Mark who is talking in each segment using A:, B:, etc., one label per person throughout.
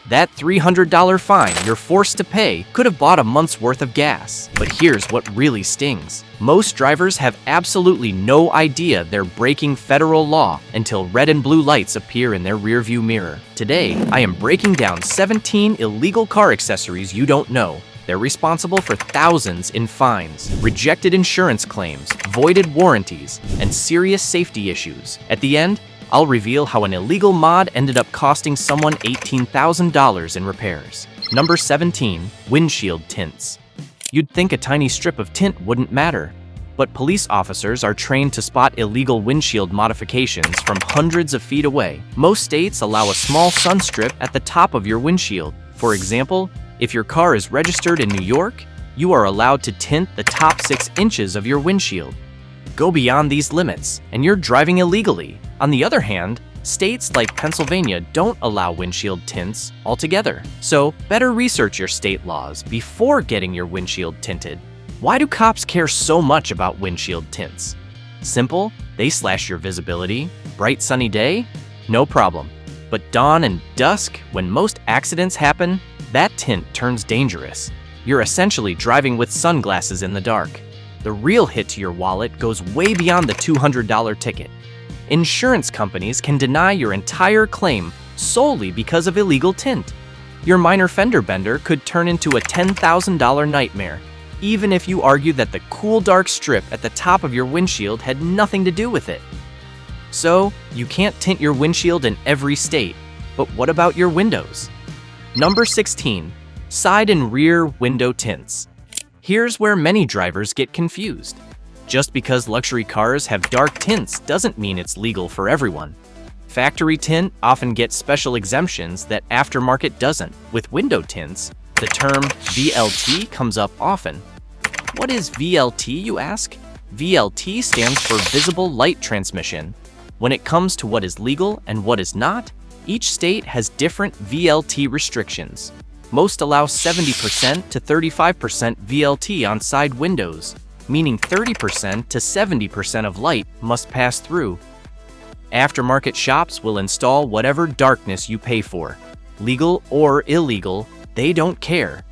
A: That $300 fine you're forced to pay could have bought a month's worth of gas. But here's what really stings. Most drivers have absolutely no idea they're breaking federal law until red and blue lights appear in their rearview mirror. Today, I am breaking down 17 illegal car accessories you don't know. They're responsible for thousands in fines, rejected insurance claims, voided warranties, and serious safety issues. At the end, I'll reveal how an illegal mod ended up costing someone $18,000 in repairs. Number 17. Windshield tints. You'd think a tiny strip of tint wouldn't matter, but police officers are trained to spot illegal windshield modifications from hundreds of feet away. Most states allow a small sun strip at the top of your windshield. For example, if your car is registered in New York, you are allowed to tint the top 6 inches of your windshield. Go beyond these limits, and you're driving illegally. On the other hand, states like Pennsylvania don't allow windshield tints altogether. So, better research your state laws before getting your windshield tinted. Why do cops care so much about windshield tints? Simple, they slash your visibility. Bright sunny day? No problem. But dawn and dusk, when most accidents happen, that tint turns dangerous. You're essentially driving with sunglasses in the dark. The real hit to your wallet goes way beyond the $200 ticket. Insurance companies can deny your entire claim solely because of illegal tint. Your minor fender bender could turn into a $10,000 nightmare, even if you argue that the cool dark strip at the top of your windshield had nothing to do with it. So, you can't tint your windshield in every state, but what about your windows? Number 16. Side and rear window tints. Here's where many drivers get confused. Just because luxury cars have dark tints doesn't mean it's legal for everyone. Factory tint often gets special exemptions that aftermarket doesn't. With window tints, the term VLT comes up often. What is VLT, you ask? VLT stands for visible light transmission. When it comes to what is legal and what is not, each state has different VLT restrictions. Most allow 70% to 35% VLT on side windows, meaning 30% to 70% of light must pass through. Aftermarket shops will install whatever darkness you pay for. Legal or illegal, they don't care.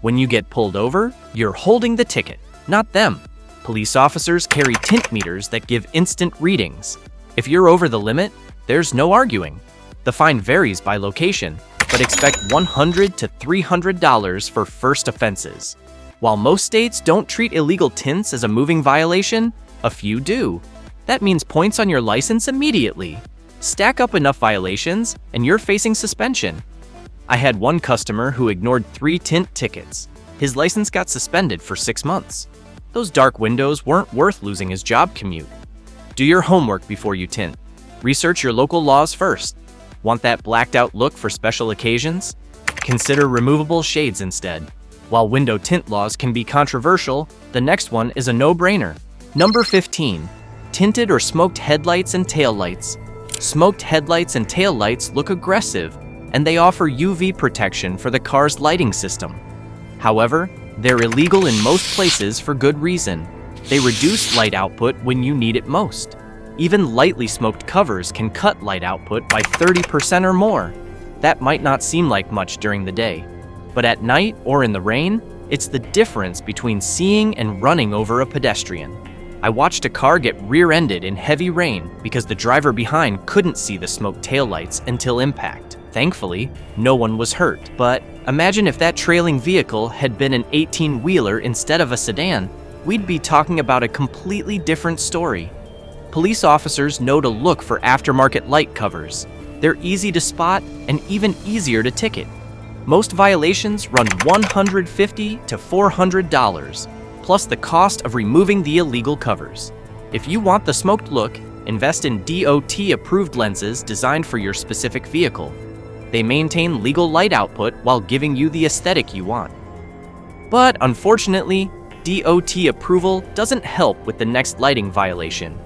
A: When you get pulled over, you're holding the ticket, not them. Police officers carry tint meters that give instant readings. If you're over the limit, there's no arguing. The fine varies by location, but expect $100 to $300 for first offenses. While most states don't treat illegal tints as a moving violation, a few do. That means points on your license immediately. Stack up enough violations, and you're facing suspension. I had one customer who ignored 3 tint tickets. His license got suspended for 6 months. Those dark windows weren't worth losing his job commute. Do your homework before you tint. Research your local laws first. Want that blacked out look for special occasions? Consider removable shades instead. While window tint laws can be controversial, the next one is a no-brainer. Number 15. Tinted or smoked headlights and taillights. Smoked headlights and taillights look aggressive, and they offer UV protection for the car's lighting system. However, they're illegal in most places for good reason. They reduce light output when you need it most. Even lightly smoked covers can cut light output by 30% or more. That might not seem like much during the day, but at night or in the rain, it's the difference between seeing and running over a pedestrian. I watched a car get rear-ended in heavy rain because the driver behind couldn't see the smoked taillights until impact. Thankfully, no one was hurt, but imagine if that trailing vehicle had been an 18-wheeler instead of a sedan. We'd be talking about a completely different story. Police officers know to look for aftermarket light covers. They're easy to spot and even easier to ticket. Most violations run $150 to $400, plus the cost of removing the illegal covers. If you want the smoked look, invest in DOT-approved lenses designed for your specific vehicle. They maintain legal light output while giving you the aesthetic you want. But unfortunately, DOT approval doesn't help with the next lighting violation.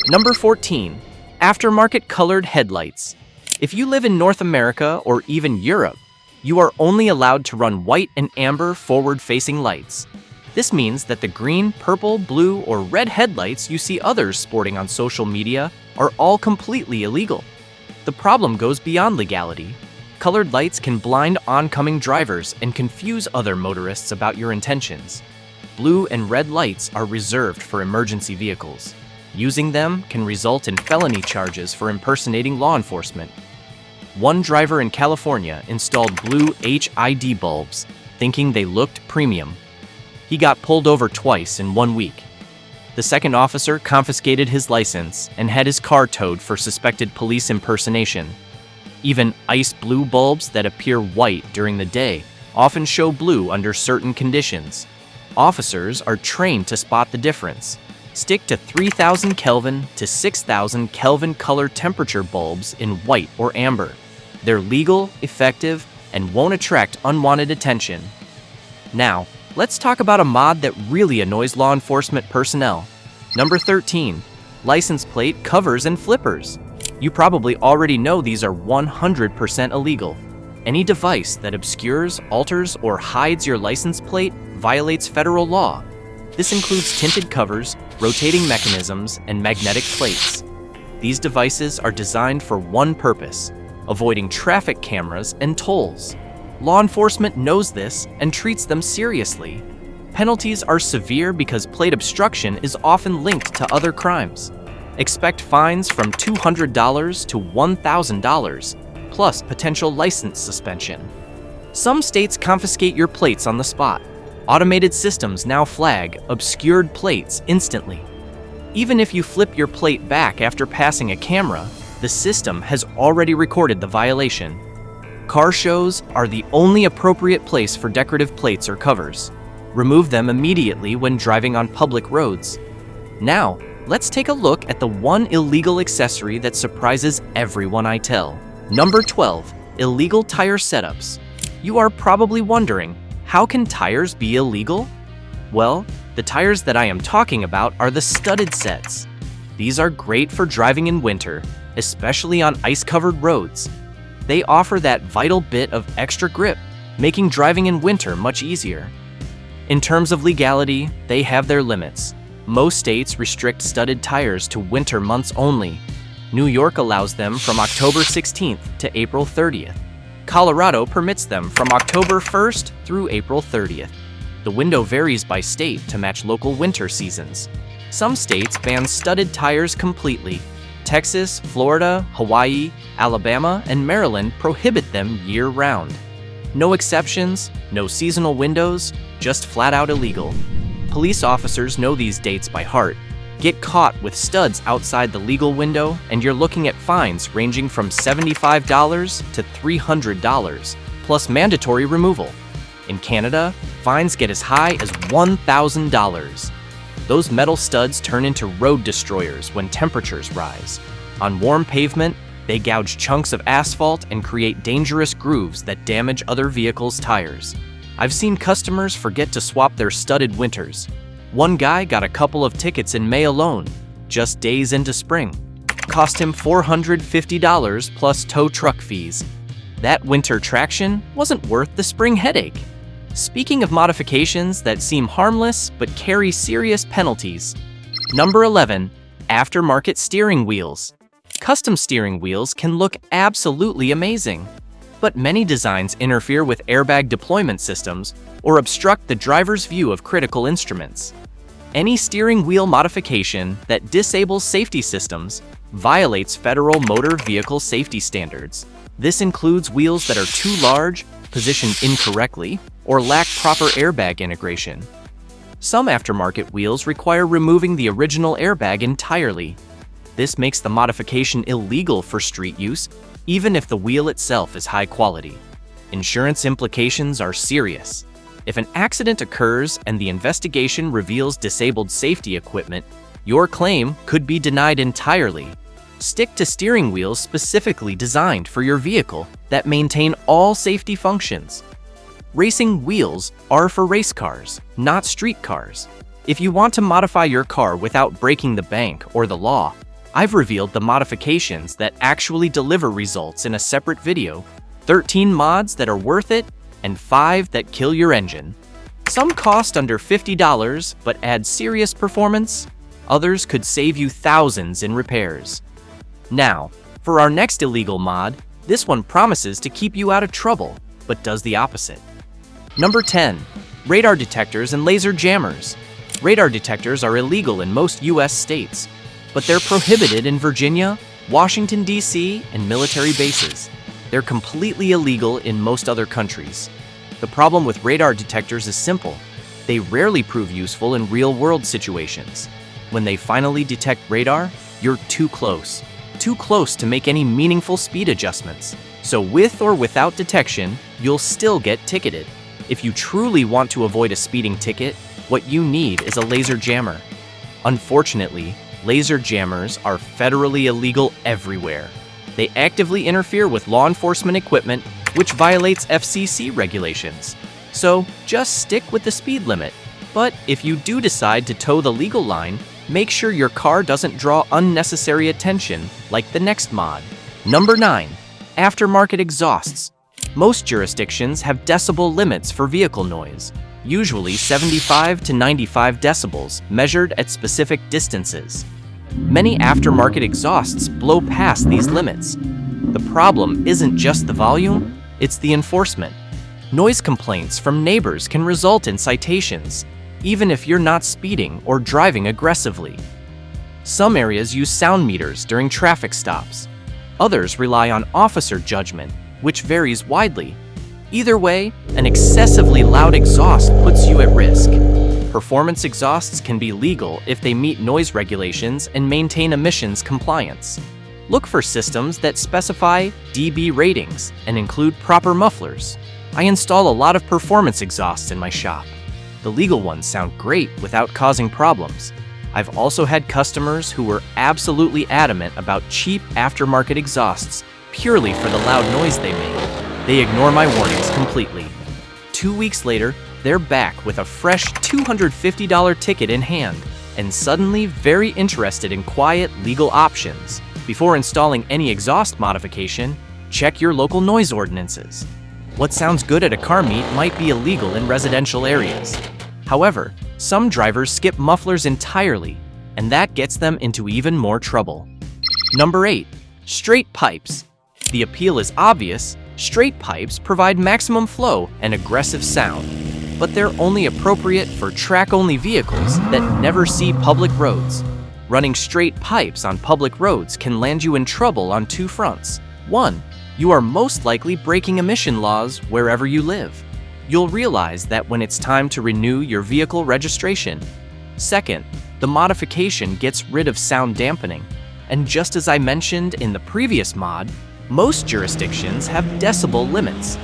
A: Number 14. Aftermarket colored headlights. If you live in North America or even Europe, you are only allowed to run white and amber forward-facing lights. This means that the green, purple, blue, or red headlights you see others sporting on social media are all completely illegal. The problem goes beyond legality. Colored lights can blind oncoming drivers and confuse other motorists about your intentions. Blue and red lights are reserved for emergency vehicles. Using them can result in felony charges for impersonating law enforcement. One driver in California installed blue HID bulbs, thinking they looked premium. He got pulled over twice in 1 week. The second officer confiscated his license and had his car towed for suspected police impersonation. Even ice blue bulbs that appear white during the day often show blue under certain conditions. Officers are trained to spot the difference. Stick to 3000 Kelvin to 6000 Kelvin color temperature bulbs in white or amber. They're legal, effective, and won't attract unwanted attention. Now, let's talk about a mod that really annoys law enforcement personnel. Number 13, license plate covers and flippers. You probably already know these are 100% illegal. Any device that obscures, alters, or hides your license plate violates federal law. This includes tinted covers, rotating mechanisms, and magnetic plates. These devices are designed for one purpose: avoiding traffic cameras and tolls. Law enforcement knows this and treats them seriously. Penalties are severe because plate obstruction is often linked to other crimes. Expect fines from $200 to $1,000, plus potential license suspension. Some states confiscate your plates on the spot. Automated systems now flag obscured plates instantly. Even if you flip your plate back after passing a camera, the system has already recorded the violation. Car shows are the only appropriate place for decorative plates or covers. Remove them immediately when driving on public roads. Now, let's take a look at the one illegal accessory that surprises everyone I tell. Number 12, illegal tire setups. You are probably wondering, how can tires be illegal? Well, the tires that I am talking about are the studded sets. These are great for driving in winter, especially on ice-covered roads. They offer that vital bit of extra grip, making driving in winter much easier. In terms of legality, they have their limits. Most states restrict studded tires to winter months only. New York allows them from October 16th to April 30th. Colorado permits them from October 1st through April 30th. The window varies by state to match local winter seasons. Some states ban studded tires completely. Texas, Florida, Hawaii, Alabama, and Maryland prohibit them year-round. No exceptions, no seasonal windows, just flat-out illegal. Police officers know these dates by heart. Get caught with studs outside the legal window, and you're looking at fines ranging from $75 to $300, plus mandatory removal. In Canada, fines get as high as $1,000. Those metal studs turn into road destroyers when temperatures rise. On warm pavement, they gouge chunks of asphalt and create dangerous grooves that damage other vehicles' tires. I've seen customers forget to swap their studded winters. One guy got a couple of tickets in May alone, just days into spring. Cost him $450 plus tow truck fees. That winter traction wasn't worth the spring headache. Speaking of modifications that seem harmless but carry serious penalties. Number 11, aftermarket steering wheels. Custom steering wheels can look absolutely amazing, but many designs interfere with airbag deployment systems or obstruct the driver's view of critical instruments. Any steering wheel modification that disables safety systems violates federal motor vehicle safety standards. This includes wheels that are too large, positioned incorrectly, or lack proper airbag integration. Some aftermarket wheels require removing the original airbag entirely. This makes the modification illegal for street use, even if the wheel itself is high quality. Insurance implications are serious. If an accident occurs and the investigation reveals disabled safety equipment, your claim could be denied entirely. Stick to steering wheels specifically designed for your vehicle that maintain all safety functions. Racing wheels are for race cars, not street cars. If you want to modify your car without breaking the bank or the law, I've revealed the modifications that actually deliver results in a separate video, 13 mods that are worth it, and 5 that kill your engine. Some cost under $50 but add serious performance. Others could save you thousands in repairs. Now, for our next illegal mod, This one promises to keep you out of trouble, but does the opposite. Number 10. Radar detectors and laser jammers. Radar detectors are illegal in most US states, but they're prohibited in Virginia, Washington, D.C., and military bases. They're completely illegal in most other countries. The problem with radar detectors is simple. They rarely prove useful in real-world situations. When they finally detect radar, you're too close to make any meaningful speed adjustments. So with or without detection, you'll still get ticketed. If you truly want to avoid a speeding ticket, what you need is a laser jammer. Unfortunately, laser jammers are federally illegal everywhere. They actively interfere with law enforcement equipment, which violates FCC regulations. So just stick with the speed limit. But if you do decide to toe the legal line, make sure your car doesn't draw unnecessary attention like the next mod. Number 9. Aftermarket exhausts. Most jurisdictions have decibel limits for vehicle noise, usually 75 to 95 decibels, measured at specific distances. Many aftermarket exhausts blow past these limits. The problem isn't just the volume, it's the enforcement. Noise complaints from neighbors can result in citations, even if you're not speeding or driving aggressively. Some areas use sound meters during traffic stops. Others rely on officer judgment, which varies widely. Either way, an excessively loud exhaust puts you at risk. Performance exhausts can be legal if they meet noise regulations and maintain emissions compliance. Look for systems that specify dB ratings and include proper mufflers. I install a lot of performance exhausts in my shop. The legal ones sound great without causing problems. I've also had customers who were absolutely adamant about cheap aftermarket exhausts purely for the loud noise they make. They ignore my warnings completely. 2 weeks later, they're back with a fresh $250 ticket in hand and suddenly very interested in quiet, legal options. Before installing any exhaust modification, check your local noise ordinances. What sounds good at a car meet might be illegal in residential areas. However, some drivers skip mufflers entirely, and that gets them into even more trouble. Number 8. Straight pipes. The appeal is obvious. Straight pipes provide maximum flow and aggressive sound, but they're only appropriate for track-only vehicles that never see public roads. Running straight pipes on public roads can land you in trouble on 2 fronts. 1. You are most likely breaking emission laws wherever you live. You'll realize that when it's time to renew your vehicle registration. Second, the modification gets rid of sound dampening. And just as I mentioned in the previous mod, most jurisdictions have decibel limits.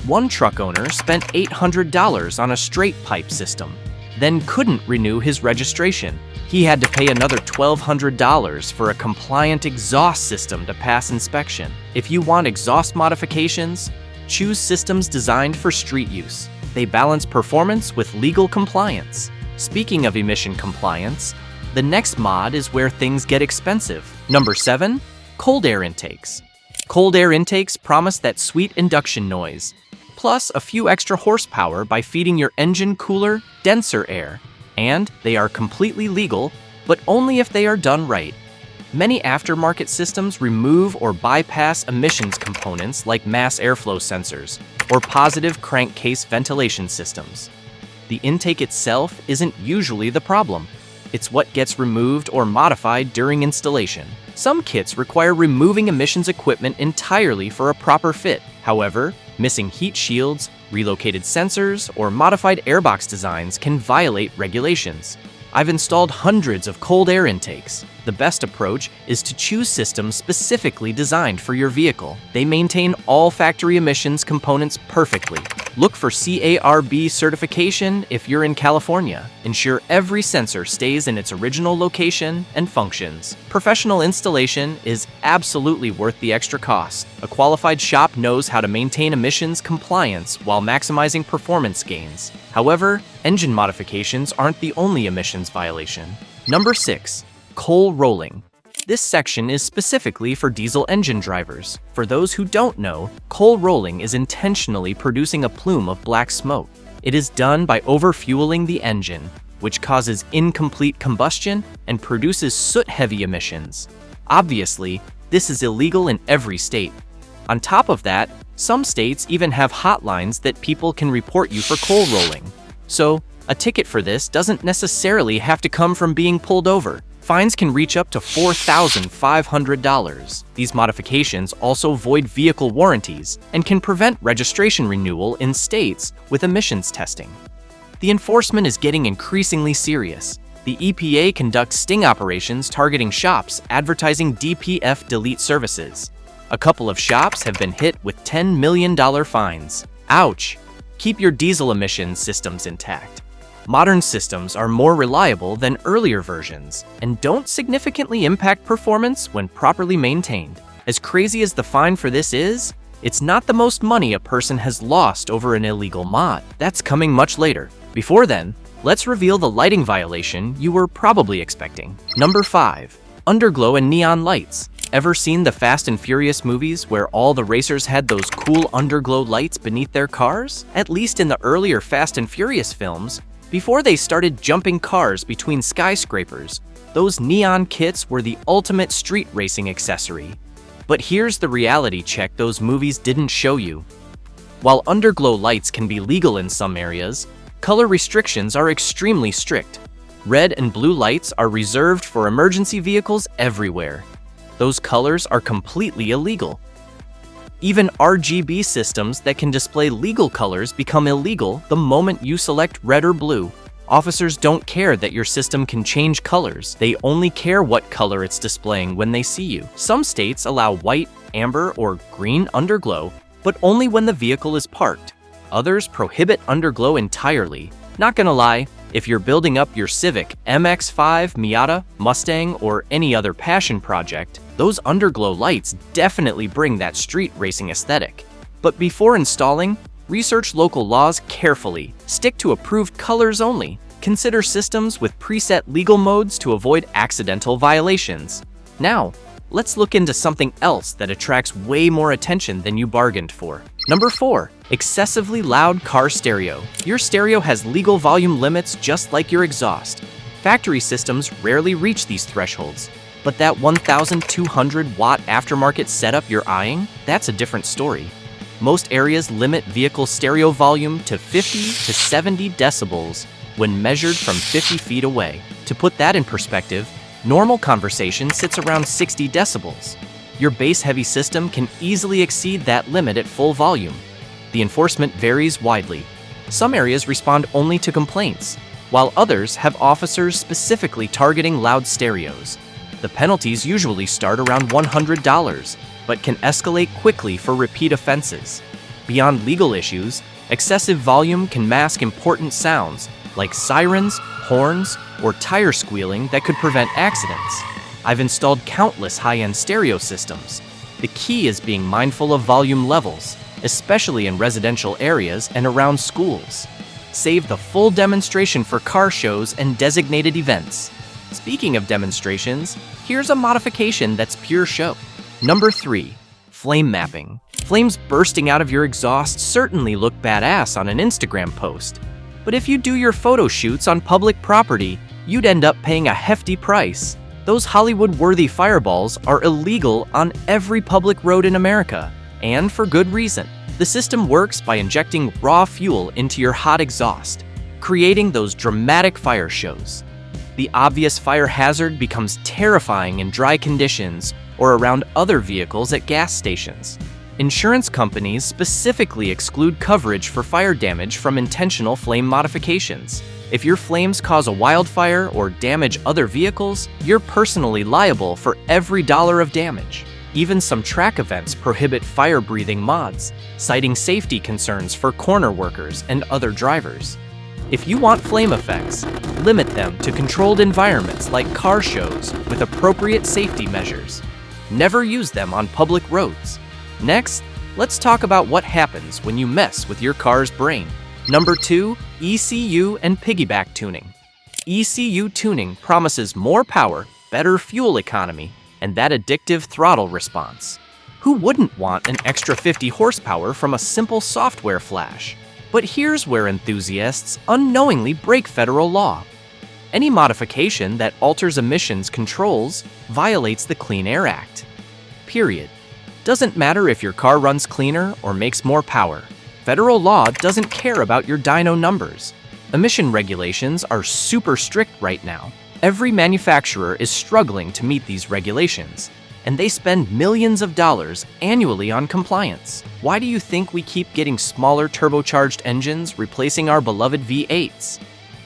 A: One truck owner spent $800 on a straight pipe system, then couldn't renew his registration. He had to pay another $1,200 for a compliant exhaust system to pass inspection. If you want exhaust modifications, choose systems designed for street use. They balance performance with legal compliance. Speaking of emission compliance, the next mod is where things get expensive. Number 7. Cold air intakes. Cold air intakes promise that sweet induction noise, plus a few extra horsepower by feeding your engine cooler, denser air. And they are completely legal, but only if they are done right. Many aftermarket systems remove or bypass emissions components like mass airflow sensors or positive crankcase ventilation systems. The intake itself isn't usually the problem. It's what gets removed or modified during installation. Some kits require removing emissions equipment entirely for a proper fit. However, missing heat shields, relocated sensors, or modified airbox designs can violate regulations. I've installed hundreds of cold air intakes. The best approach is to choose systems specifically designed for your vehicle. They maintain all factory emissions components perfectly. Look for CARB certification if you're in California. Ensure every sensor stays in its original location and functions. Professional installation is absolutely worth the extra cost. A qualified shop knows how to maintain emissions compliance while maximizing performance gains. However, engine modifications aren't the only emissions violation. Number 6. Coal rolling. This section is specifically for diesel engine drivers. For those who don't know, coal rolling is intentionally producing a plume of black smoke. It is done by overfueling the engine, which causes incomplete combustion and produces soot-heavy emissions. Obviously, this is illegal in every state. On top of that, some states even have hotlines that people can report you for coal rolling. So, a ticket for this doesn't necessarily have to come from being pulled over. Fines can reach up to $4,500. These modifications also void vehicle warranties and can prevent registration renewal in states with emissions testing. The enforcement is getting increasingly serious. The EPA conducts sting operations targeting shops advertising DPF delete services. A couple of shops have been hit with $10 million fines. Ouch! Keep your diesel emissions systems intact. Modern systems are more reliable than earlier versions and don't significantly impact performance when properly maintained. As crazy as the fine for this is, it's not the most money a person has lost over an illegal mod. That's coming much later. Before then, let's reveal the lighting violation you were probably expecting. Number 5. Underglow and neon lights. Ever seen the Fast and Furious movies where all the racers had those cool underglow lights beneath their cars? At least in the earlier Fast and Furious films, before they started jumping cars between skyscrapers, those neon kits were the ultimate street racing accessory. But here's the reality check those movies didn't show you. While underglow lights can be legal in some areas, color restrictions are extremely strict. Red and blue lights are reserved for emergency vehicles everywhere. Those colors are completely illegal. Even RGB systems that can display legal colors become illegal the moment you select red or blue. Officers don't care that your system can change colors. They only care what color it's displaying when they see you. Some states allow white, amber, or green underglow, but only when the vehicle is parked. Others prohibit underglow entirely. Not gonna lie, if you're building up your Civic, MX-5, Miata, Mustang, or any other passion project, those underglow lights definitely bring that street racing aesthetic. But before installing, research local laws carefully. Stick to approved colors only. Consider systems with preset legal modes to avoid accidental violations. Now, let's look into something else that attracts way more attention than you bargained for. Number 4. Excessively loud car stereo. Your stereo has legal volume limits just like your exhaust. Factory systems rarely reach these thresholds. But that 1,200 watt aftermarket setup you're eyeing, that's a different story. Most areas limit vehicle stereo volume to 50 to 70 decibels when measured from 50 feet away. To put that in perspective, normal conversation sits around 60 decibels. Your bass-heavy system can easily exceed that limit at full volume. The enforcement varies widely. Some areas respond only to complaints, while others have officers specifically targeting loud stereos. The penalties usually start around $100, but can escalate quickly for repeat offenses. Beyond legal issues, excessive volume can mask important sounds like sirens, horns, or tire squealing that could prevent accidents. I've installed countless high-end stereo systems. The key is being mindful of volume levels, especially in residential areas and around schools. Save the full demonstration for car shows and designated events. Speaking of demonstrations, here's a modification that's pure show. Number 3. Flame mapping. Flames bursting out of your exhaust certainly look badass on an Instagram post. But if you do your photo shoots on public property, you'd end up paying a hefty price. Those Hollywood-worthy fireballs are illegal on every public road in America, and for good reason. The system works by injecting raw fuel into your hot exhaust, creating those dramatic fire shows. The obvious fire hazard becomes terrifying in dry conditions or around other vehicles at gas stations. Insurance companies specifically exclude coverage for fire damage from intentional flame modifications. If your flames cause a wildfire or damage other vehicles, you're personally liable for every dollar of damage. Even some track events prohibit fire-breathing mods, citing safety concerns for corner workers and other drivers. If you want flame effects, limit them to controlled environments like car shows with appropriate safety measures. Never use them on public roads. Next, let's talk about what happens when you mess with your car's brain. Number 2, ECU and piggyback tuning. ECU tuning promises more power, better fuel economy, and that addictive throttle response. Who wouldn't want an extra 50 horsepower from a simple software flash? But here's where enthusiasts unknowingly break federal law. Any modification that alters emissions controls violates the Clean Air Act. Period. Doesn't matter if your car runs cleaner or makes more power. Federal law doesn't care about your dyno numbers. Emission regulations are super strict right now. Every manufacturer is struggling to meet these regulations, and they spend millions of dollars annually on compliance. Why do you think we keep getting smaller turbocharged engines replacing our beloved V8s?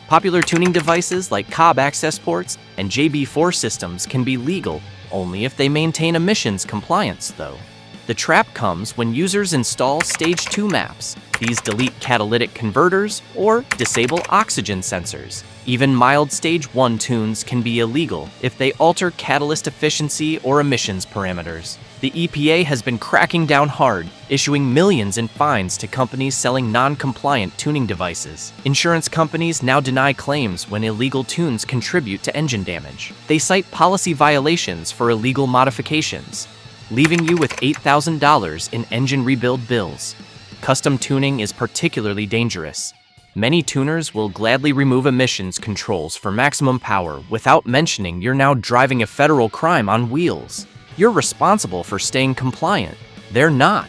A: Popular tuning devices like Cobb access ports and JB4 systems can be legal only if they maintain emissions compliance, though. The trap comes when users install Stage 2 maps. These delete catalytic converters or disable oxygen sensors. Even mild Stage 1 tunes can be illegal if they alter catalyst efficiency or emissions parameters. The EPA has been cracking down hard, issuing millions in fines to companies selling non-compliant tuning devices. Insurance companies now deny claims when illegal tunes contribute to engine damage. They cite policy violations for illegal modifications, leaving you with $8,000 in engine rebuild bills. Custom tuning is particularly dangerous. Many tuners will gladly remove emissions controls for maximum power without mentioning you're now driving a federal crime on wheels. You're responsible for staying compliant. They're not.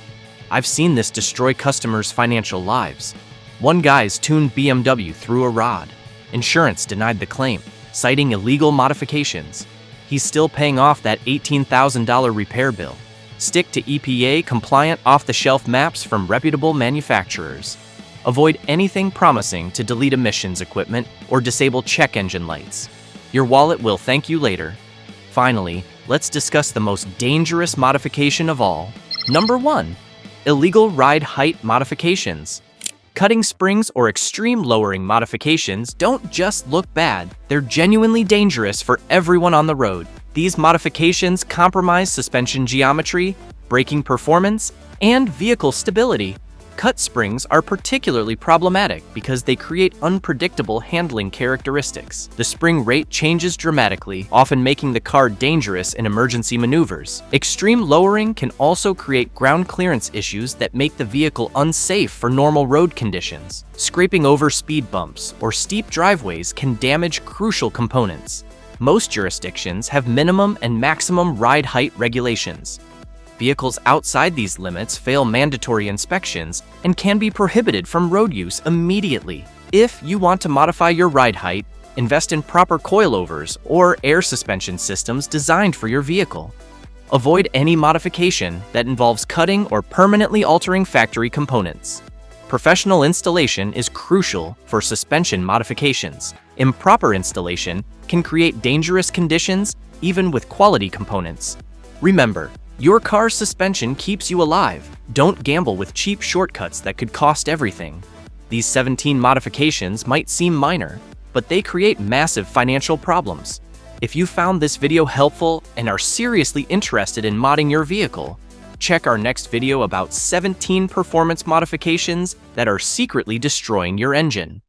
A: I've seen this destroy customers' financial lives. One guy's tuned BMW through a rod. Insurance denied the claim, citing illegal modifications. He's still paying off that $18,000 repair bill. Stick to EPA-compliant off-the-shelf maps from reputable manufacturers. Avoid anything promising to delete emissions equipment or disable check engine lights. Your wallet will thank you later. Finally, let's discuss the most dangerous modification of all. Number 1. Illegal ride height modifications. Cutting springs or extreme lowering modifications don't just look bad, they're genuinely dangerous for everyone on the road. These modifications compromise suspension geometry, braking performance, and vehicle stability. Cut springs are particularly problematic because they create unpredictable handling characteristics. The spring rate changes dramatically, often making the car dangerous in emergency maneuvers. Extreme lowering can also create ground clearance issues that make the vehicle unsafe for normal road conditions. Scraping over speed bumps or steep driveways can damage crucial components. Most jurisdictions have minimum and maximum ride height regulations. Vehicles outside these limits fail mandatory inspections and can be prohibited from road use immediately. If you want to modify your ride height, invest in proper coilovers or air suspension systems designed for your vehicle. Avoid any modification that involves cutting or permanently altering factory components. Professional installation is crucial for suspension modifications. Improper installation can create dangerous conditions even with quality components. Remember, your car's suspension keeps you alive. Don't gamble with cheap shortcuts that could cost everything. These 17 modifications might seem minor, but they create massive financial problems. If you found this video helpful and are seriously interested in modding your vehicle, check our next video about 17 performance modifications that are secretly destroying your engine.